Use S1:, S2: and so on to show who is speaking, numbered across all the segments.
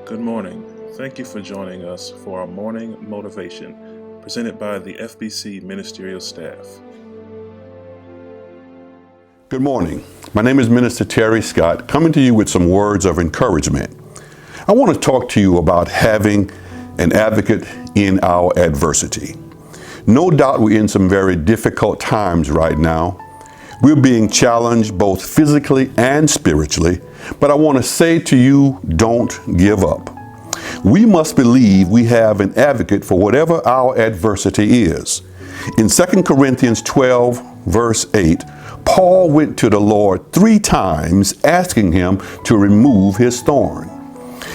S1: Good morning. Thank you for joining us for our morning motivation presented by the FBC Ministerial staff.
S2: Good morning. My name is Minister Terry Scott, coming to you with some words of encouragement. I want to talk to you about having an advocate in our adversity. No doubt we're in some very difficult times right now. We're being challenged both physically and spiritually, but I want to say to you, don't give up. We must believe we have an advocate for whatever our adversity is. In 2 Corinthians 12, verse 8, Paul went to the Lord 3 times asking him to remove his thorn.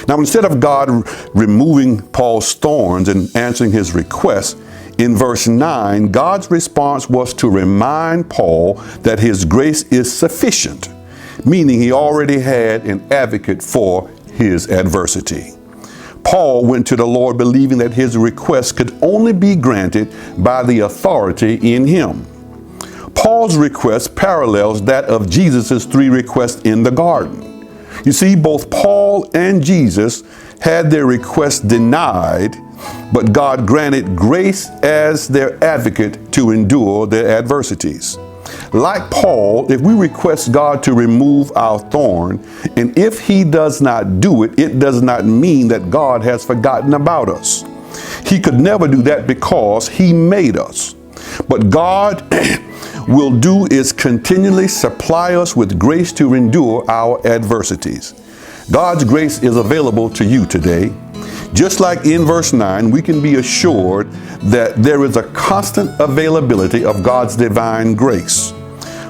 S2: Now, instead of God removing Paul's thorns and answering his request, in verse 9, God's response was to remind Paul that his grace is sufficient, meaning he already had an advocate for his adversity. Paul went to the Lord believing that his request could only be granted by the authority in him. Paul's request parallels that of Jesus' 3 requests in the garden. You see, both Paul and Jesus had their requests denied, but God granted grace as their advocate to endure their adversities. Like Paul, if we request God to remove our thorn, and if he does not do it, it does not mean that God has forgotten about us. He could never do that because he made us. But God will do is continually supply us with grace to endure our adversities. God's grace is available to you today. Just like in verse 9, we can be assured that there is a constant availability of God's divine grace.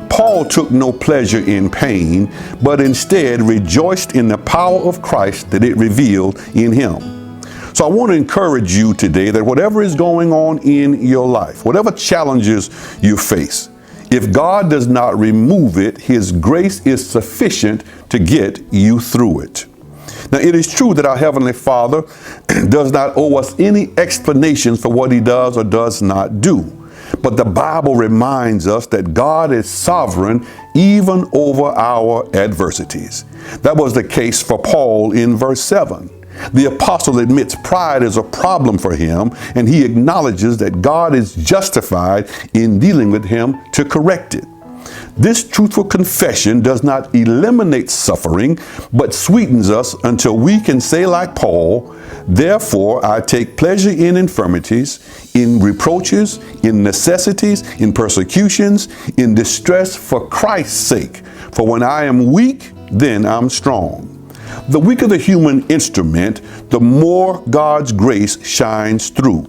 S2: Paul took no pleasure in pain, but instead rejoiced in the power of Christ that it revealed in him. So I want to encourage you today that whatever is going on in your life, whatever challenges you face, if God does not remove it, his grace is sufficient to get you through it. Now, it is true that our Heavenly Father does not owe us any explanations for what he does or does not do. But the Bible reminds us that God is sovereign even over our adversities. That was the case for Paul in verse 7. The apostle admits pride is a problem for him, and he acknowledges that God is justified in dealing with him to correct it. This truthful confession does not eliminate suffering, but sweetens us until we can say like Paul, "Therefore I take pleasure in infirmities, in reproaches, in necessities, in persecutions, in distress for Christ's sake. For when I am weak, then I'm strong." The weaker the human instrument, the more God's grace shines through.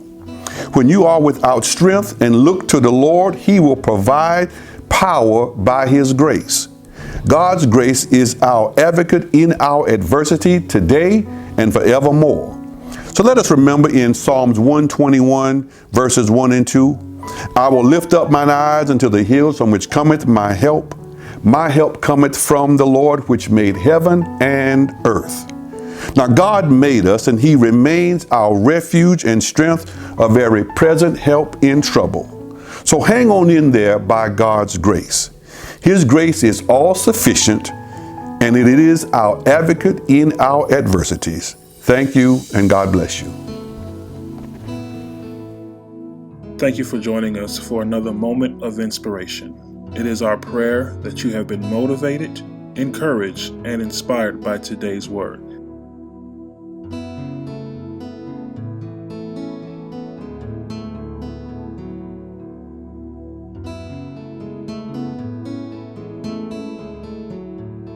S2: When you are without strength and look to the Lord, he will provide power by his grace. God's grace is our advocate in our adversity today and forevermore. So let us remember in Psalms 121, verses 1 and 2, "I will lift up mine eyes unto the hills from which cometh my help. My help cometh from the Lord which made heaven and earth." Now God made us, and he remains our refuge and strength, a very present help in trouble. So hang on in there by God's grace. His grace is all sufficient, and it is our advocate in our adversities. Thank you, and God bless you.
S1: Thank you for joining us for another moment of inspiration. It is our prayer that you have been motivated, encouraged, and inspired by today's word.